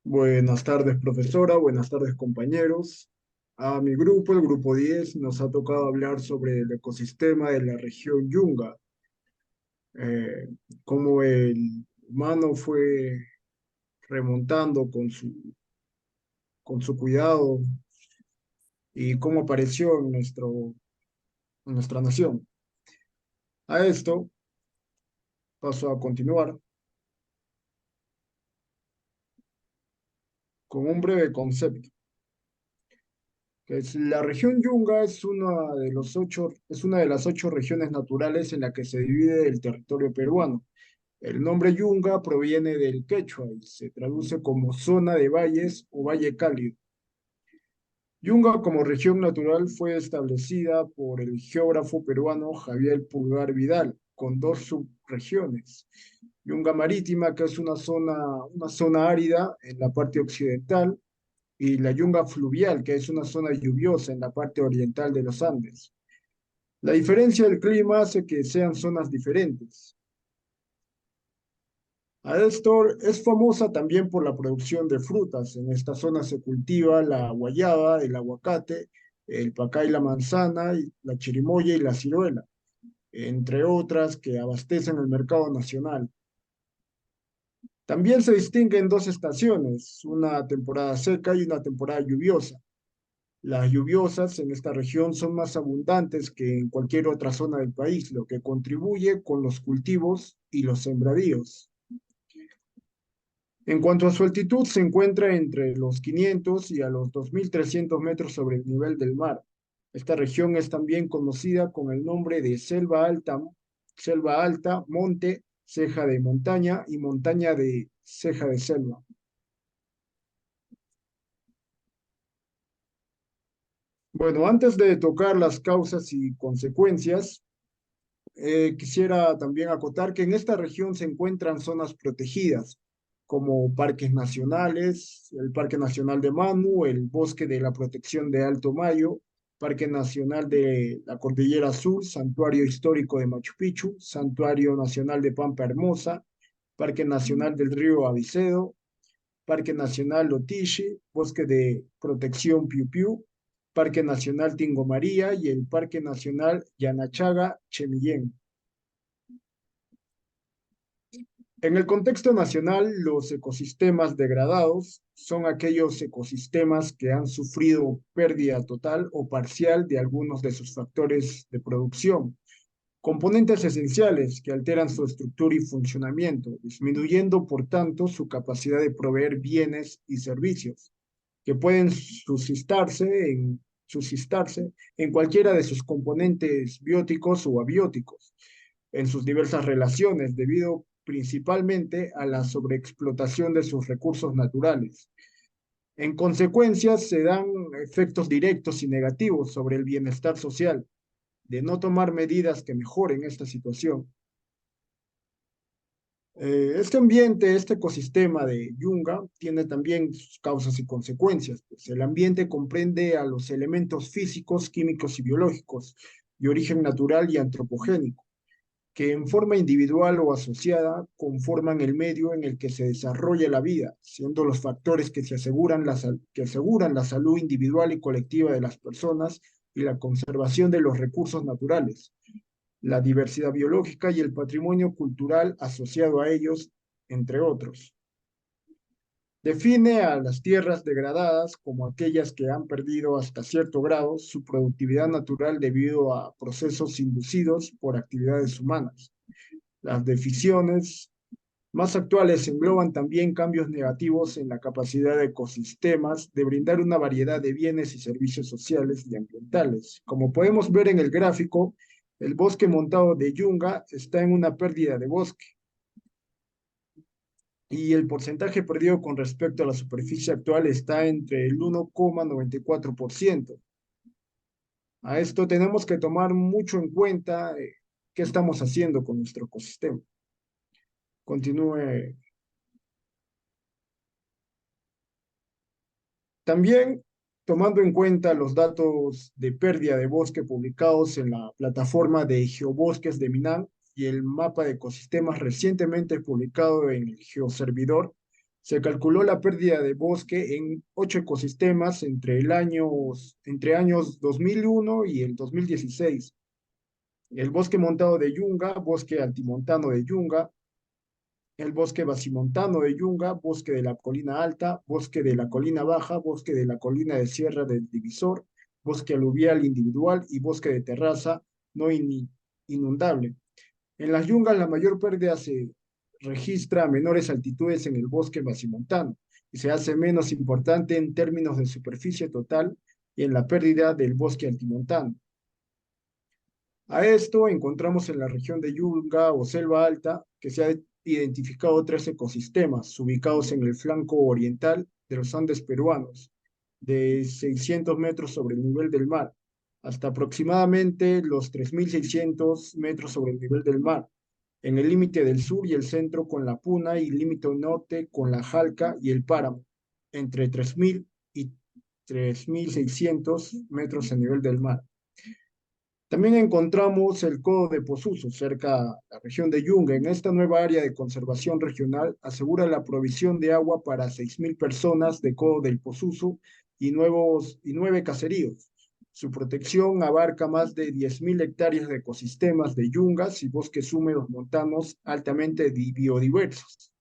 Buenas tardes, profesora. Buenas tardes, compañeros. A mi grupo, el grupo 10, nos ha tocado hablar sobre el ecosistema de la región Yunga, eh, cómo el humano fue remontando con su cuidado y cómo apareció en nuestra nación. A esto paso a continuar con un breve concepto, que es la región Yunga es una de las 8 regiones naturales en la que se divide el territorio peruano. El nombre Yunga proviene del quechua y se traduce como zona de valles o valle cálido. Yunga como región natural fue establecida por el geógrafo peruano Javier Pulgar Vidal, con dos subregiones. Yunga marítima, que es una zona árida en la parte occidental, y la Yunga fluvial, que es una zona lluviosa en la parte oriental de los Andes. La diferencia del clima hace que sean zonas diferentes. Adestor es famosa también por la producción de frutas. En esta zona se cultiva la guayaba, el aguacate, el pacay, la manzana, la chirimoya y la ciruela, entre otras que abastecen el mercado nacional. También se distinguen dos estaciones, una temporada seca y una temporada lluviosa. Las lluviosas en esta región son más abundantes que en cualquier otra zona del país, lo que contribuye con los cultivos y los sembradíos. En cuanto a su altitud, se encuentra entre los 500 y a los 2.300 metros sobre el nivel del mar. Esta región es también conocida con el nombre de selva alta, monte, ceja de montaña y montaña de ceja de selva. Bueno, antes de tocar las causas y consecuencias, quisiera también acotar que en esta región se encuentran zonas protegidas, como parques nacionales, el Parque Nacional de Manu, el Bosque de la Protección de Alto Mayo, Parque Nacional de la Cordillera Sur, Santuario Histórico de Machu Picchu, Santuario Nacional de Pampa Hermosa, Parque Nacional del Río Avicedo, Parque Nacional Lotishi, Bosque de Protección Piu Piu, Parque Nacional Tingo María y el Parque Nacional Yanachaga-Chemillén. En el contexto nacional, los ecosistemas degradados son aquellos ecosistemas que han sufrido pérdida total o parcial de algunos de sus factores de producción, componentes esenciales que alteran su estructura y funcionamiento, disminuyendo por tanto su capacidad de proveer bienes y servicios que pueden subsistarse en cualquiera de sus componentes bióticos o abióticos, en sus diversas relaciones, debido principalmente a la sobreexplotación de sus recursos naturales. En consecuencia, se dan efectos directos y negativos sobre el bienestar social de no tomar medidas que mejoren esta situación. Este ambiente, este ecosistema de Yunga tiene también sus causas y consecuencias, pues el ambiente comprende a los elementos físicos, químicos y biológicos de origen natural y antropogénico, que en forma individual o asociada conforman el medio en el que se desarrolla la vida, siendo los factores que aseguran la salud individual y colectiva de las personas y la conservación de los recursos naturales, la diversidad biológica y el patrimonio cultural asociado a ellos, entre otros. Define a las tierras degradadas como aquellas que han perdido hasta cierto grado su productividad natural debido a procesos inducidos por actividades humanas. Las definiciones más actuales engloban también cambios negativos en la capacidad de ecosistemas de brindar una variedad de bienes y servicios sociales y ambientales. Como podemos ver en el gráfico, el bosque montado de Yunga está en una pérdida de bosque y el porcentaje perdido con respecto a la superficie actual está entre el 1,94%. A esto tenemos que tomar mucho en cuenta qué estamos haciendo con nuestro ecosistema. Continúe. También, tomando en cuenta los datos de pérdida de bosque publicados en la plataforma de Geobosques de Minam y el mapa de ecosistemas recientemente publicado en el Geoservidor, Se calculó la pérdida de bosque en 8 ecosistemas entre años 2001 y el 2016. El bosque montado de Yunga, bosque altimontano de Yunga, el bosque basimontano de Yunga, bosque de la colina alta, bosque de la colina baja, bosque de la colina de Sierra del Divisor, bosque aluvial individual y bosque de terraza no inundable. En las yungas la mayor pérdida se registra a menores altitudes en el bosque basimontano y se hace menos importante en términos de superficie total y en la pérdida del bosque altimontano. A esto encontramos en la región de Yunga o Selva Alta que se ha identificado 3 ecosistemas ubicados en el flanco oriental de los Andes peruanos, de 600 metros sobre el nivel del mar, hasta aproximadamente los 3.600 metros sobre el nivel del mar, en el límite del sur y el centro con la Puna y límite norte con la Jalca y el Páramo, entre 3.000 y 3.600 metros a nivel del mar. También encontramos el Codo de Posuso, cerca de la región de Yunga. En esta nueva área de conservación regional asegura la provisión de agua para 6.000 personas de Codo del Posuso y 9 caseríos. Su protección abarca más de 10.000 hectáreas de ecosistemas de yungas y bosques húmedos montanos altamente biodiversos.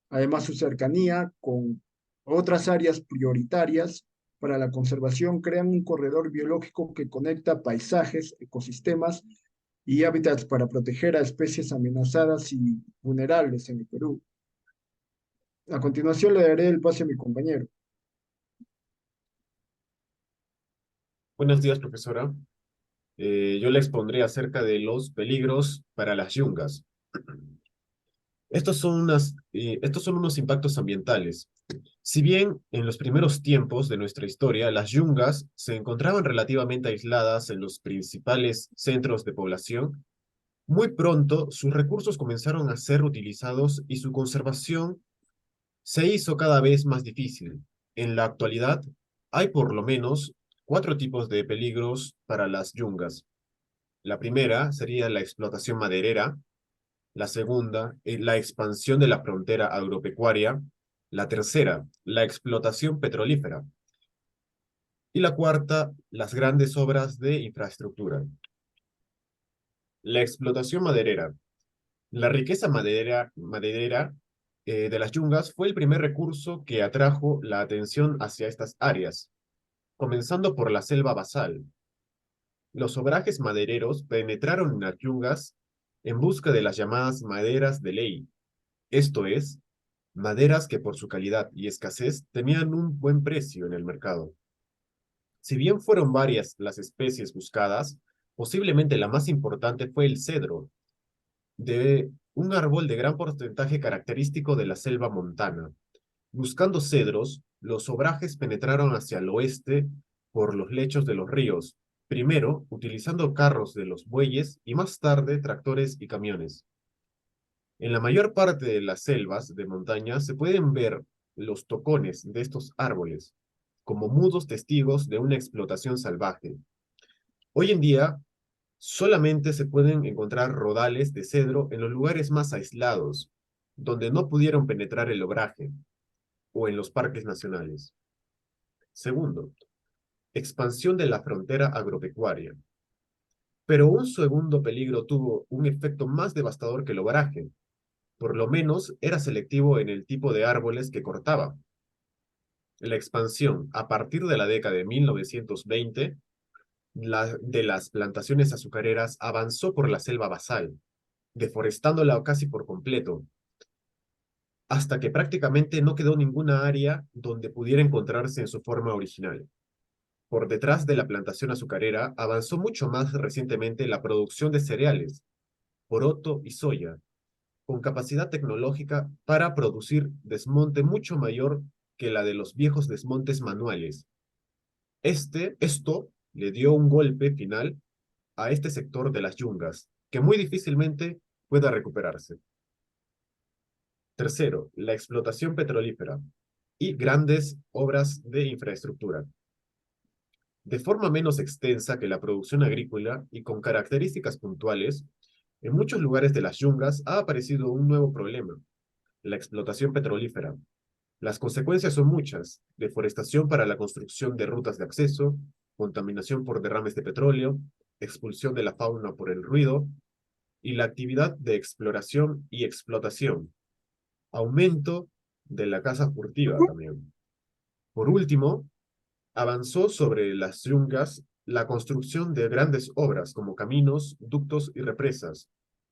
Además, su cercanía con otras áreas prioritarias para la conservación crean un corredor biológico que conecta paisajes, ecosistemas y hábitats para proteger a especies amenazadas y vulnerables en el Perú. A continuación le daré el pase a mi compañero. Buenos días, profesora. Yo le expondré acerca de los peligros para las yungas. Estos son unos impactos ambientales. Si bien en los primeros tiempos de nuestra historia las yungas se encontraban relativamente aisladas en los principales centros de población, muy pronto sus recursos comenzaron a ser utilizados y su conservación se hizo cada vez más difícil. En la actualidad, hay por lo menos 4 tipos de peligros para las yungas. La primera sería la explotación maderera, la segunda, la expansión de la frontera agropecuaria, la tercera, la explotación petrolífera, y la cuarta, las grandes obras de infraestructura. La explotación maderera. La riqueza maderera de las yungas fue el primer recurso que atrajo la atención hacia estas áreas, comenzando por la selva basal. Los obrajes madereros penetraron en las yungas en busca de las llamadas maderas de ley, esto es, maderas que por su calidad y escasez tenían un buen precio en el mercado. Si bien fueron varias las especies buscadas, posiblemente la más importante fue el cedro, de un árbol de gran porcentaje característico de la selva montana. Buscando cedros, los obrajes penetraron hacia el oeste por los lechos de los ríos, primero utilizando carros de los bueyes y más tarde tractores y camiones. En la mayor parte de las selvas de montaña se pueden ver los tocones de estos árboles, como mudos testigos de una explotación salvaje. Hoy en día, solamente se pueden encontrar rodales de cedro en los lugares más aislados, donde no pudieron penetrar el obraje, o en los parques nacionales. Segundo, expansión de la frontera agropecuaria. Pero un segundo peligro tuvo un efecto más devastador que el obraje. Por lo menos era selectivo en el tipo de árboles que cortaba. La expansión, a partir de la década de 1920, de las plantaciones azucareras avanzó por la selva basal, deforestándola casi por completo, hasta que prácticamente no quedó ninguna área donde pudiera encontrarse en su forma original. Por detrás de la plantación azucarera avanzó mucho más recientemente la producción de cereales, poroto y soya, con capacidad tecnológica para producir desmonte mucho mayor que la de los viejos desmontes manuales. Esto le dio un golpe final a este sector de las yungas, que muy difícilmente pueda recuperarse. Tercero, la explotación petrolífera y grandes obras de infraestructura. De forma menos extensa que la producción agrícola y con características puntuales, en muchos lugares de las yungas ha aparecido un nuevo problema, la explotación petrolífera. Las consecuencias son muchas: deforestación para la construcción de rutas de acceso, contaminación por derrames de petróleo, expulsión de la fauna por el ruido y la actividad de exploración y explotación, aumento de la caza furtiva también. Por último, avanzó sobre las yungas la construcción de grandes obras como caminos, ductos y represas.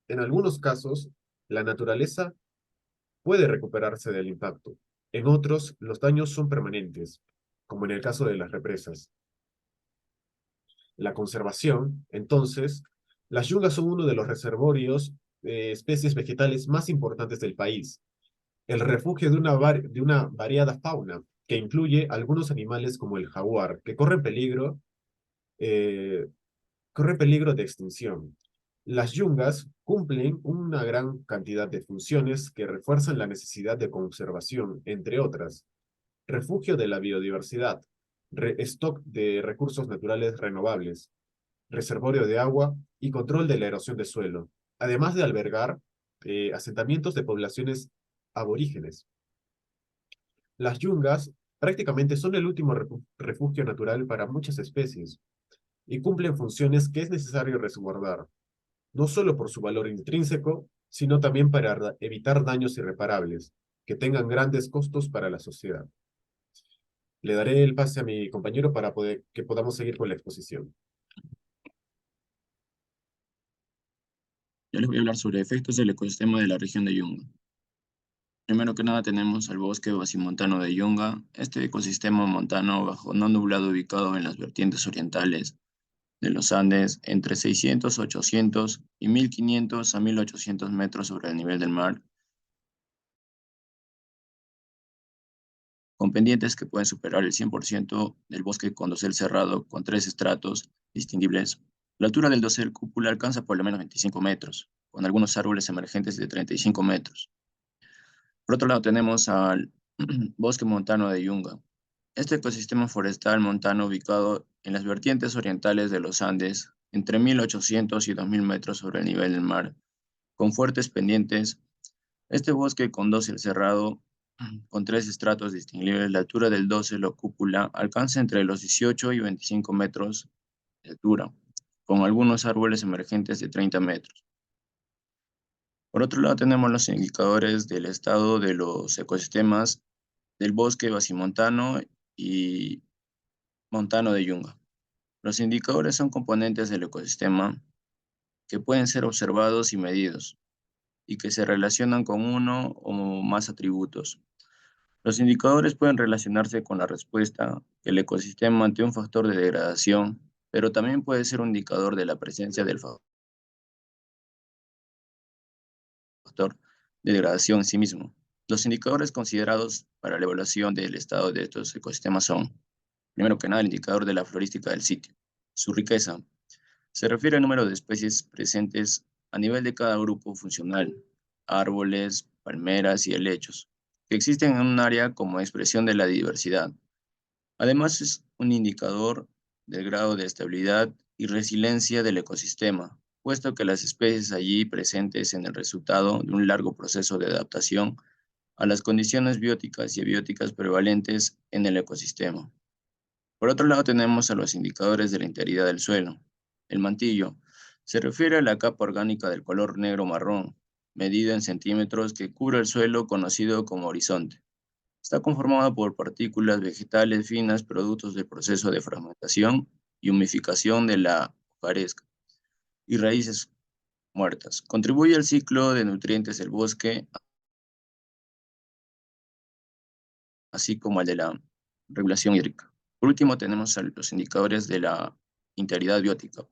En algunos casos, la naturaleza puede recuperarse del impacto. En otros, los daños son permanentes, como en el caso de las represas. La conservación, entonces, las yungas son uno de los reservorios de especies vegetales más importantes del país, el refugio de una variada fauna, que incluye algunos animales como el jaguar, que eh, corre peligro de extinción. Las yungas cumplen una gran cantidad de funciones que refuerzan la necesidad de conservación, entre otras: refugio de la biodiversidad, stock de recursos naturales renovables, reservorio de agua y control de la erosión de suelo, además de albergar asentamientos de poblaciones aborígenes. Las yungas prácticamente son el último refugio natural para muchas especies y cumplen funciones que es necesario resguardar, no solo por su valor intrínseco, sino también para evitar daños irreparables que tengan grandes costos para la sociedad. Le daré el pase a mi compañero para que podamos seguir con la exposición. Yo les voy a hablar sobre efectos del ecosistema de la región de Yunga. Primero que nada tenemos al bosque basimontano de Yunga. Este ecosistema montano bajo no nublado ubicado en las vertientes orientales de los Andes entre 600, 800 y 1500 a 1800 metros sobre el nivel del mar, con pendientes que pueden superar el 100% del bosque con dosel cerrado con 3 estratos distinguibles. La altura del dosel cúpula alcanza por lo menos 25 metros, con algunos árboles emergentes de 35 metros. Por otro lado tenemos al bosque montano de Yunga. Este ecosistema forestal montano ubicado en las vertientes orientales de los Andes, entre 1800 y 2000 metros sobre el nivel del mar, con fuertes pendientes. Este bosque con dosel cerrado, con 3 estratos distinguibles, la altura del dosel o cúpula alcanza entre los 18 y 25 metros de altura, con algunos árboles emergentes de 30 metros. Por otro lado, tenemos los indicadores del estado de los ecosistemas del bosque basimontano y montano de Yunga. Los indicadores son componentes del ecosistema que pueden ser observados y medidos y que se relacionan con uno o más atributos. Los indicadores pueden relacionarse con la respuesta del ecosistema ante un factor de degradación, pero también puede ser un indicador de la presencia del factor de degradación en sí mismo. Los indicadores considerados para la evaluación del estado de estos ecosistemas son, primero que nada, el indicador de la florística del sitio. Su riqueza se refiere al número de especies presentes a nivel de cada grupo funcional, árboles, palmeras y helechos, que existen en un área como expresión de la diversidad. Además, es un indicador del grado de estabilidad y resiliencia del ecosistema, puesto que las especies allí presentes en el resultado de un largo proceso de adaptación a las condiciones bióticas y abióticas prevalentes en el ecosistema. Por otro lado, tenemos a los indicadores de la integridad del suelo. El mantillo se refiere a la capa orgánica del color negro-marrón, medida en centímetros, que cubre el suelo conocido como horizonte. Está conformado por partículas vegetales finas, productos del proceso de fragmentación y humificación de la hojarasca y raíces muertas. Contribuye al ciclo de nutrientes del bosque, así como al de la regulación hídrica. Por último, tenemos los indicadores de la integridad biótica.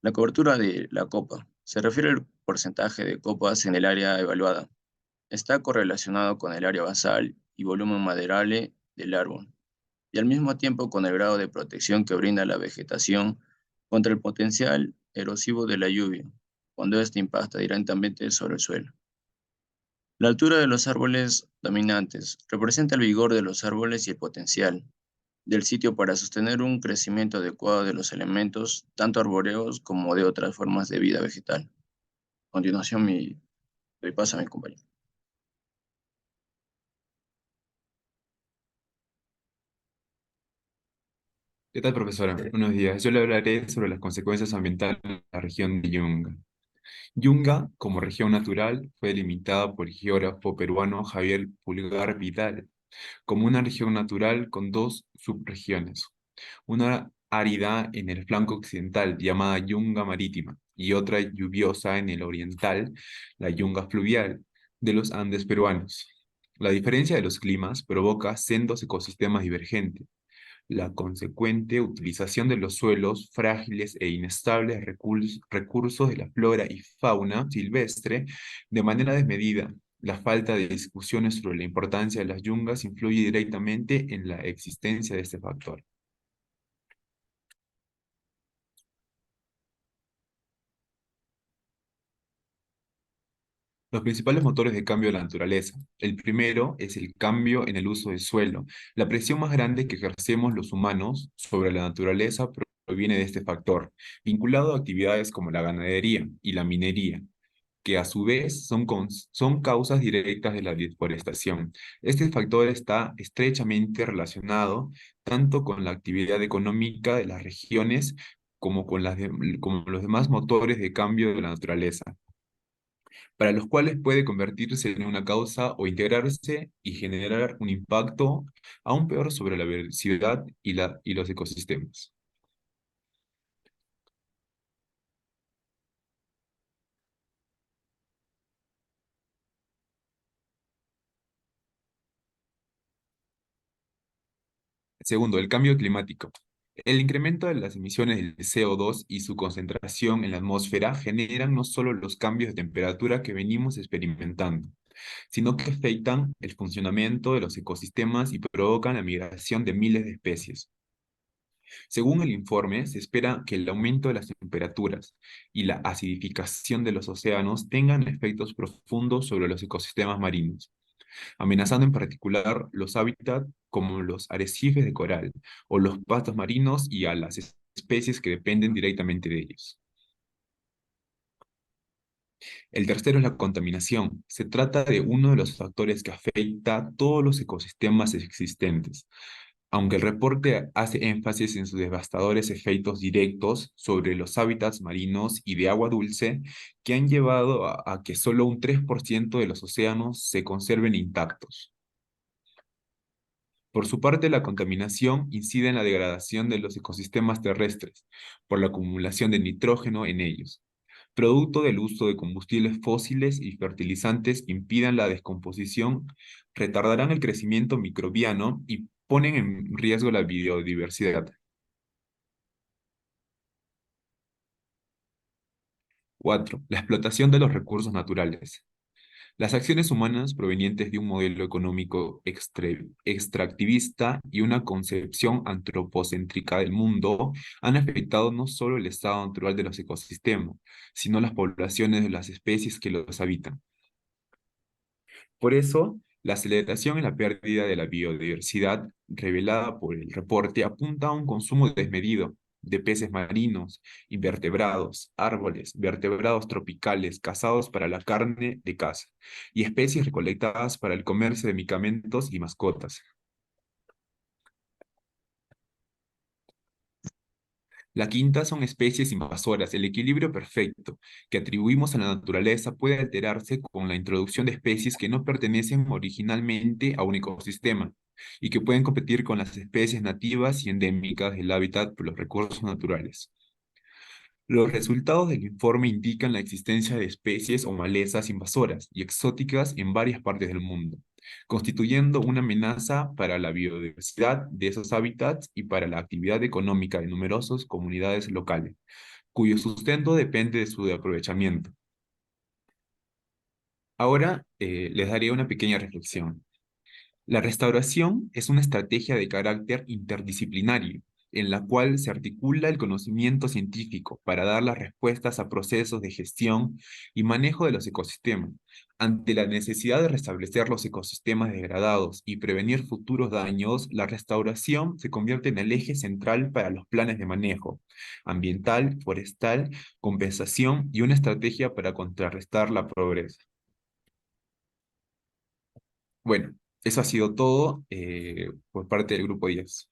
La cobertura de la copa se refiere al porcentaje de copas en el área evaluada. Está correlacionado con el área basal y volumen maderable del árbol, y al mismo tiempo con el grado de protección que brinda la vegetación contra el potencial erosivo de la lluvia, cuando éste impacta directamente sobre el suelo. La altura de los árboles dominantes representa el vigor de los árboles y el potencial del sitio para sostener un crecimiento adecuado de los elementos, tanto arbóreos como de otras formas de vida vegetal. A continuación, doy paso a mi compañero. ¿Qué tal, profesora? Buenos días. Yo le hablaré sobre las consecuencias ambientales de la región de Yunga. Yunga, como región natural, fue delimitada por el geógrafo peruano Javier Pulgar Vidal como una región natural con dos subregiones, una árida en el flanco occidental llamada Yunga Marítima y otra lluviosa en el oriental, la Yunga Fluvial de los Andes peruanos. La diferencia de los climas provoca sendos ecosistemas divergentes. La consecuente utilización de los suelos frágiles e inestables recursos de la flora y fauna silvestre de manera desmedida. La falta de discusiones sobre la importancia de las yungas influye directamente en la existencia de este factor. Los principales motores de cambio de la naturaleza. El primero es el cambio en el uso del suelo. La presión más grande que ejercemos los humanos sobre la naturaleza proviene de este factor, vinculado a actividades como la ganadería y la minería, que a su vez son causas directas de la deforestación. Este factor está estrechamente relacionado tanto con la actividad económica de las regiones como con como los demás motores de cambio de la naturaleza, para los cuales puede convertirse en una causa o integrarse y generar un impacto aún peor sobre la biodiversidad y los ecosistemas. Segundo, el cambio climático. El incremento de las emisiones del CO2 y su concentración en la atmósfera generan no solo los cambios de temperatura que venimos experimentando, sino que afectan el funcionamiento de los ecosistemas y provocan la migración de miles de especies. Según el informe, se espera que el aumento de las temperaturas y la acidificación de los océanos tengan efectos profundos sobre los ecosistemas marinos, amenazando en particular los hábitats como los arrecifes de coral o los pastos marinos y a las especies que dependen directamente de ellos. El tercero es la contaminación. Se trata de uno de los factores que afecta a todos los ecosistemas existentes. Aunque el reporte hace énfasis en sus devastadores efectos directos sobre los hábitats marinos y de agua dulce, que han llevado a que solo un 3% de los océanos se conserven intactos. Por su parte, la contaminación incide en la degradación de los ecosistemas terrestres por la acumulación de nitrógeno en ellos, producto del uso de combustibles fósiles y fertilizantes que impidan la descomposición, retardarán el crecimiento microbiano y ponen en riesgo la biodiversidad. 4. La explotación de los recursos naturales. Las acciones humanas provenientes de un modelo económico extractivista y una concepción antropocéntrica del mundo han afectado no solo el estado natural de los ecosistemas, sino las poblaciones de las especies que los habitan. Por eso, la aceleración en la pérdida de la biodiversidad revelada por el reporte apunta a un consumo desmedido de peces marinos, invertebrados, árboles, vertebrados tropicales cazados para la carne de caza y especies recolectadas para el comercio de medicamentos y mascotas. La quinta son especies invasoras. El equilibrio perfecto que atribuimos a la naturaleza puede alterarse con la introducción de especies que no pertenecen originalmente a un ecosistema y que pueden competir con las especies nativas y endémicas del hábitat por los recursos naturales. Los resultados del informe indican la existencia de especies o malezas invasoras y exóticas en varias partes del mundo, constituyendo una amenaza para la biodiversidad de esos hábitats y para la actividad económica de numerosas comunidades locales, cuyo sustento depende de su aprovechamiento. Ahora les daré una pequeña reflexión. La restauración es una estrategia de carácter interdisciplinario, en la cual se articula el conocimiento científico para dar las respuestas a procesos de gestión y manejo de los ecosistemas. Ante la necesidad de restablecer los ecosistemas degradados y prevenir futuros daños, la restauración se convierte en el eje central para los planes de manejo ambiental, forestal, compensación y una estrategia para contrarrestar la pobreza. Bueno, eso ha sido todo por parte del grupo 10.